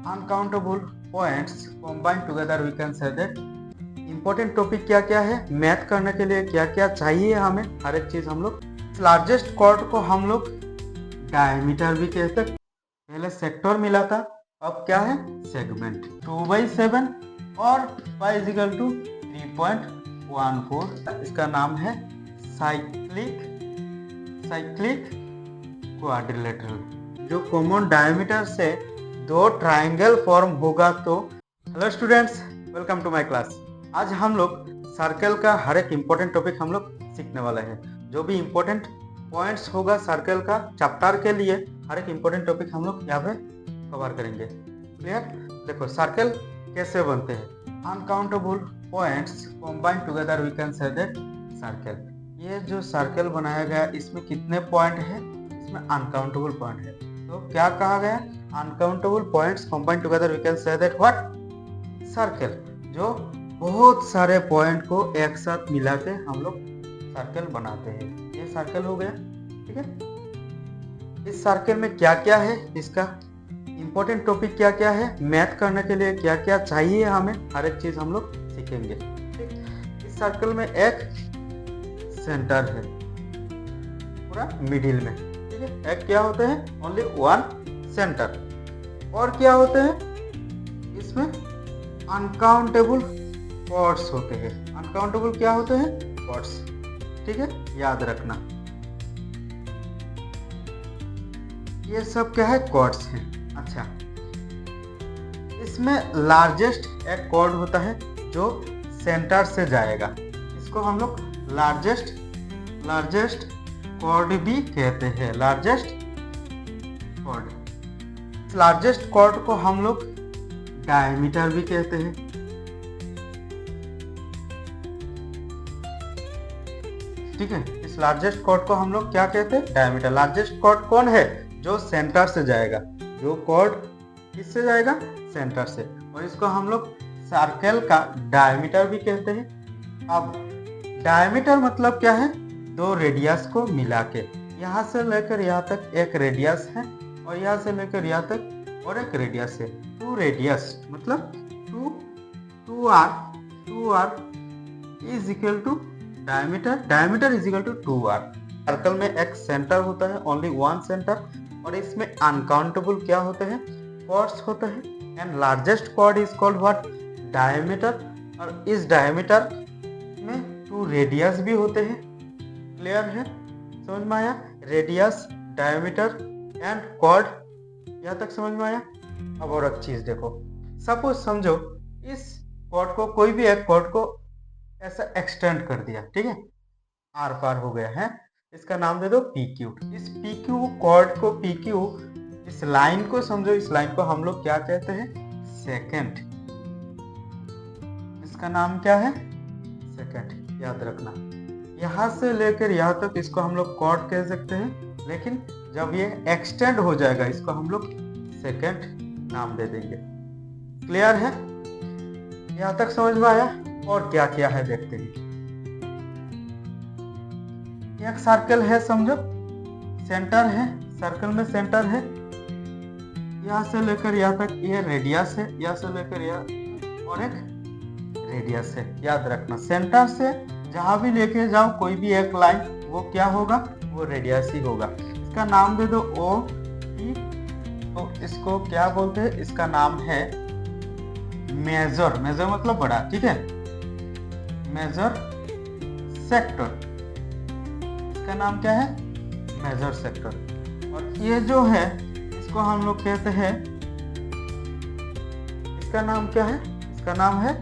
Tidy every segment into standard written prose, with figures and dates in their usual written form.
Uncountable points combine together we can say that important topic क्या क्या है, math करने के लिए क्या क्या चाहिए हमें, हर एक चीज हम लोग। लार्जेस्ट कॉर्ड को हम लोग डायमीटर भी कहते हैं। पहले सेक्टर मिला था, अब क्या है सेगमेंट। 2/7 और y = 3.14। इसका नाम है साइक्लिक क्वाड्रिलेटरल। जो कॉमन डायमीटर से दो ट्रायंगल फॉर्म होगा तो। Hello students, welcome to my class. आज हम लोग सर्कल का हर एक इंपॉर्टेंट टॉपिक हम लोग सीखने वाले हैं। जो भी इंपॉर्टेंट पॉइंट्स होगा सर्कल का चैप्टर के लिए, हर एक इंपॉर्टेंट टॉपिक हम लोग यहाँ पे कवर करेंगे। क्लियर? देखो सर्कल कैसे बनते हैं। Uncountable points combine together we can say that circle. ये जो सर्कल बनाया गया इसमें कितने पॉइंट है? इसमें अनकाउंटेबल पॉइंट है। तो क्या कहा गया? Uncountable points combine together we can say that what? Circle. जो बहुत सारे पॉइंट को एक साथ मिला के हम लोग सर्कल बनाते हैं। ये सर्कल हो गया, ठीक है। इस सर्कल में क्या क्या है, इसका इंपॉर्टेंट टॉपिक क्या क्या है, मैथ करने के लिए क्या क्या चाहिए हमें, हर एक चीज हम लोग सीखेंगे। ठीक? इस सर्कल में एक सेंटर है पूरा मिडिल में, ठीक है। एक क्या होते हैं? Only one centre. और क्या होते हैं इसमें? अनकाउंटेबल कॉर्ड्स होते हैं। अनकाउंटेबल क्या होते हैं? कॉर्ड्स, ठीक है, याद रखना। ये सब क्या है? कॉर्ड्स हैं। अच्छा, इसमें लार्जेस्ट एक कॉर्ड होता है जो सेंटर से जाएगा। इसको हम लोग लार्जेस्ट कॉर्ड भी कहते हैं। लार्जेस्ट कॉर्ड को हम लोग डायमीटर भी कहते हैं। ठीक है, इस लार्जेस्ट कॉर्ड को हम लोग क्या कहते हैं? डायमीटर। लार्जेस्ट कॉर्ड कौन है? जो सेंटर से जाएगा। जो कॉर्ड किससे जाएगा? सेंटर से। और इसको हम लोग सर्कल का डायमीटर भी कहते हैं। अब डायमीटर मतलब क्या है? दो रेडियस को मिला के, यहाँ से लेकर यहाँ तक एक रेडियस है और यहाँ से लेकर यहाँ तक और एक रेडियस है। टू रेडियस मतलब two r is equal to diameter is equal to 2r। Circle में एक सेंटर होता है, ओनली वन सेंटर, और इसमें अनकाउंटेबल क्या होते हैं? कॉर्ड्स होते हैं। And largest chord is called what? Diameter. और इस डायमीटर में टू रेडियस भी होते हैं। क्लियर है? समझ में आया? रेडियस, डायमीटर एंड कॉर्ड, यहाँ तक समझ में आया? अब और एक चीज देखो, सपोज समझो इस कॉर्ड को, कोई भी एक कॉर्ड को ऐसा एक्सटेंड कर दिया, ठीक है, आर पार हो गया है, इसका नाम दे दो PQ। इस PQ कॉर्ड को, PQ इस लाइन को समझो, इस लाइन को हम लोग क्या कहते हैं? सेकेंड। इसका नाम क्या है? सेकेंड, याद रखना। यहाँ से लेकर यहाँ तक इसको हम लोग कॉर्ड कह सकते हैं, लेकिन जब ये एक्सटेंड हो जाएगा इसको हम लोग सेकेंड नाम दे देंगे। क्लियर है? यहाँ तक समझ में आया? और क्या क्या है देखते हैं। एक सर्कल है, समझो, सेंटर है, सर्कल में सेंटर है, यहाँ से लेकर यहाँ तक ये रेडियस है, यहाँ से लेकर यहाँ और एक रेडियस है। याद रखना, सेंटर से जहां भी लेके जाओ कोई भी एक लाइन, वो क्या होगा? वो रेडियस ही होगा। इसका नाम दे दो OP। तो इसको क्या बोलते हैं? इसका नाम है मेजर मतलब बड़ा, ठीक है, मेजर सेक्टर। इसका नाम क्या है? Major sector. और ये जो है इसको हम लोग कहते हैं, इसका नाम क्या है? इसका नाम है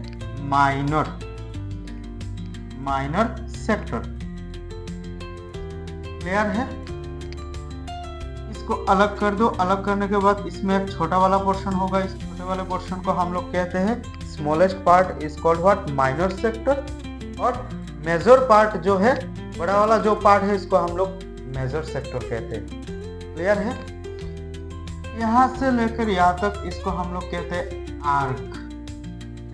माइनर सेक्टर। क्लियर है? इसको अलग कर दो। अलग करने के बाद इसमें एक छोटा वाला पोर्शन होगा। इस छोटे वाले पोर्शन को हम लोग कहते हैं smallest part is called what? Minor sector. और मेजर पार्ट जो है, बड़ा वाला जो पार्ट है, इसको हम लोग मेजर सेक्टर कहते हैं। क्लियर है? यहाँ से लेकर यहाँ तक इसको हम लोग कहते हैं आर्क।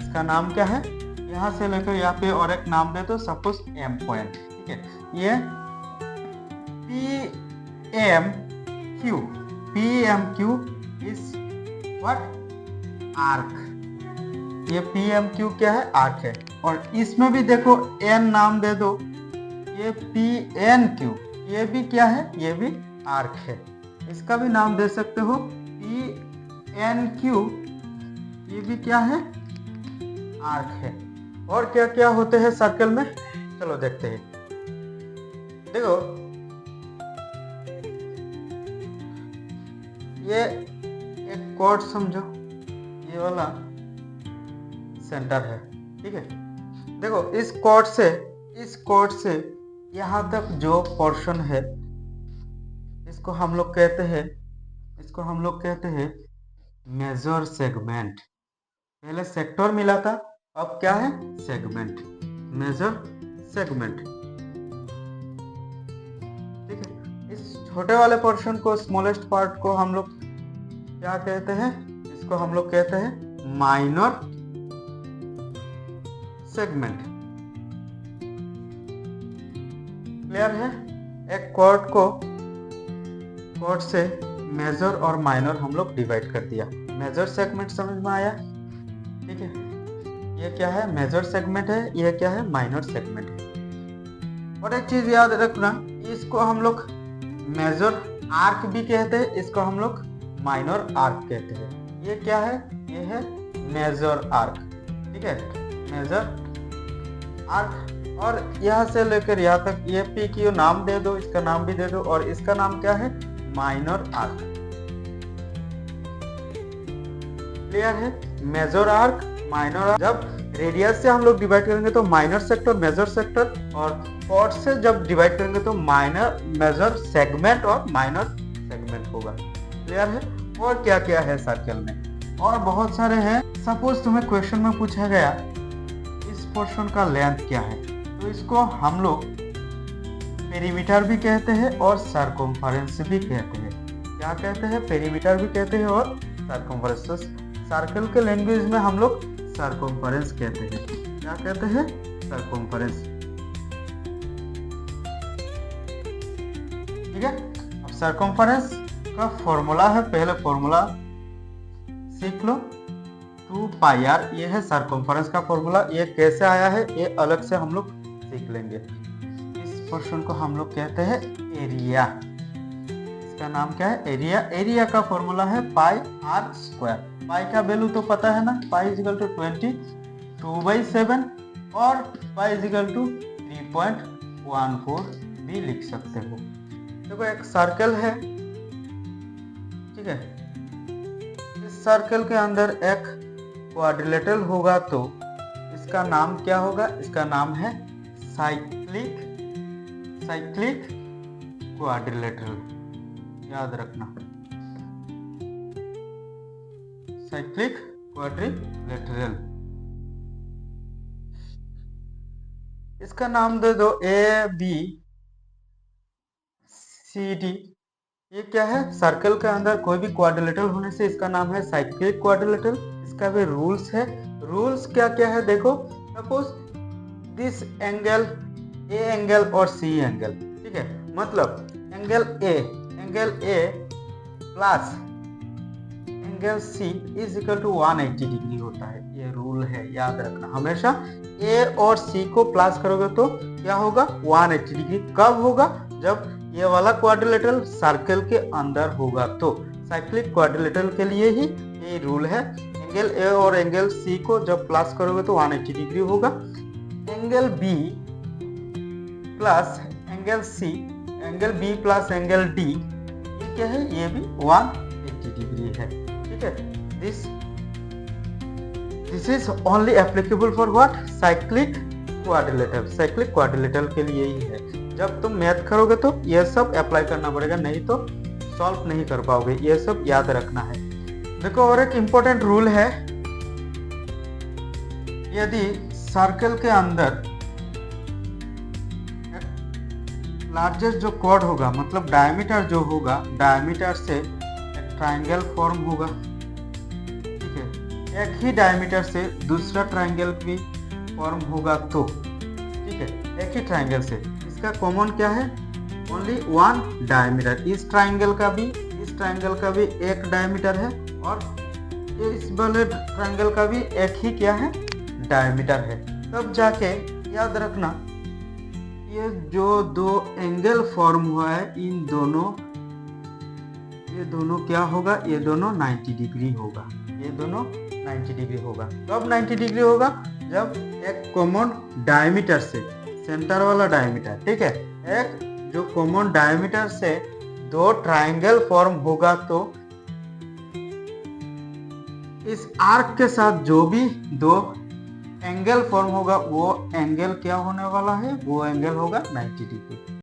इसका नाम क्या है? यहाँ से लेकर यहाँ पे और एक नाम दे दो, सपोज M पॉइंट, ठीक है। ये PMQ इज व्हाट? आर्क। ये PMQ क्या है? आर्क है। और इसमें भी देखो N नाम दे दो, ये PNQ, ये भी क्या है? ये भी आर्क है। इसका भी नाम दे सकते हो PNQ, ये भी क्या है? आर्क है। और क्या क्या होते हैं सर्कल में, चलो देखते हैं। देखो ये एक कॉर्ड समझो, ये वाला सेंटर है, ठीक है। देखो इस कॉर्ड से यहाँ तक जो पोर्शन है इसको हम लोग कहते हैं मेजर सेगमेंट। पहले सेक्टर मिला था, अब क्या है? सेगमेंट, मेजर सेगमेंट, ठीक है। इस छोटे वाले पोर्शन को, स्मॉलेस्ट पार्ट को हम लोग क्या कहते हैं? इसको हम लोग कहते हैं माइनर सेगमेंट। क्लियर है? एक कॉर्ड से मेजर और माइनर हम लोग डिवाइड कर दिया। मेजर सेगमेंट समझ में आया? ठीक है, ये क्या है? मेजर सेगमेंट है, ये क्या है? माइनर सेगमेंट है। और एक चीज याद रखना, इसको हम लोग मेजर आर्क भी कहते हैं, इसको हम लोग माइनर आर्क कहते हैं। ये क्या है? ये है मेजर आर्क, ठीक है, मेजर आर्क। और यहाँ से लेकर यहाँ तक ये PQ नाम दे दो, इसका नाम भी दे दो, और इसका नाम क्या है? Minor arc. क्लियर है? Major arc, minor arc. जब रेडियस से हम लोग डिवाइड करेंगे तो माइनर सेक्टर, मेजर सेक्टर, और कॉर्ड से जब डिवाइड करेंगे तो मेजर सेगमेंट और माइनर सेगमेंट होगा। क्लियर है? और क्या क्या है सर्कल में? और बहुत सारे हैं। सपोज तुम्हें क्वेश्चन में पूछा गया इस पोर्शन का लेंथ क्या है, तो इसको हम लोग पेरीमीटर भी कहते हैं और सर्कमफरेंस भी कहते हैं। क्या कहते हैं? पेरीमीटर भी कहते हैं और सर्कमफरेंस। सर्कल के लैंग्वेज में हम लोग सर्कमफरेंस कहते हैं। क्या कहते हैं? सर्कमफरेंस, ठीक है। अब सर्कमफरेंस का फॉर्मूला है, पहले फॉर्मूला सीख लो, 2πr। ये है सर्कमफरेंस का फॉर्मूला। ये कैसे आया है ये अलग से हम लोग सीख लेंगे। इस पोर्शन को हम लोग कहते हैं एरिया। इसका नाम क्या है? एरिया। एरिया का फॉर्मूला है πr²। पाई का वैल्यू तो पता है ना, पाई इजिकल टू 22/7 और पाई इजिकल टू 3.14 भी लिख सकते हो। देखो एक सर्कल है, ठीक है। इस सर्कल के अंदर एक क्वाड्रिलेटरल होगा तो इसका नाम क्या होगा? इसका नाम है साइक्लिक क्वाड्रिलेटरल। याद रखना, साइक्लिक क्वाड्रिलेटरल। इसका नाम दे दो ABCD। ये क्या है? सर्कल के अंदर कोई भी क्वाड्रिलेटरल होने से इसका नाम है साइक्लिक क्वाड्रिलेटरल। इसका भी रूल्स है। रूल्स क्या क्या है देखो। Suppose this angle, A angle और C एंगल, ठीक है। मतलब angle A plus angle C is equal to 180 degree होता है। ये रूल है, याद रखना। हमेशा A और C को प्लस करोगे तो क्या होगा? 180 डिग्री। कब होगा? जब ये वाला क्वाड्रिलेटरल सर्कल के अंदर होगा। तो साइक्लिक क्वाड्रिलेटरल के लिए ही ये रूल है। एंगल A और एंगल C को जब प्लस करोगे तो 180 डिग्री होगा। Angle B plus angle C, angle B plus angle D, ये क्या है? ये भी 180 डिग्री है, ठीक है। This is only applicable for what? Cyclic quadrilateral. Cyclic quadrilateral के लिए ही है। जब तुम मैथ करोगे तो ये सब अप्लाई करना पड़ेगा, नहीं तो सॉल्व नहीं कर पाओगे। ये सब याद रखना है। देखो और एक इम्पोर्टेंट रूल है, यदि सर्कल के अंदर लार्जेस्ट जो कॉर्ड होगा, मतलब डायमीटर जो होगा, डायमीटर से एक ट्रायंगल फॉर्म होगा, ठीक है। एक ही डायमीटर से दूसरा ट्रायंगल भी फॉर्म होगा तो, ठीक है, एक ही ट्रायंगल से। इसका कॉमन क्या है? Only one diameter. इस ट्रायंगल का भी एक डायमीटर है और इस वाले ट्रायंगल का भी एक ही क्या है, डायमीटर है। तब जाके याद रखना ये जो दो एंगल फॉर्म हुआ है इन दोनों, ये दोनों क्या होगा, ये दोनों 90 डिग्री होगा, ये दोनों 90 डिग्री होगा। कब 90 डिग्री होगा, जब एक कॉमन डायमीटर से, सेंटर वाला डायमीटर, ठीक है, एक जो कॉमन डायमीटर से दो ट्रायंगल फॉर्म होगा तो इस आर्क के साथ जो भी दो एंगल फॉर्म होगा वो एंगल क्या होने वाला है, वो एंगल होगा 90 डिग्री।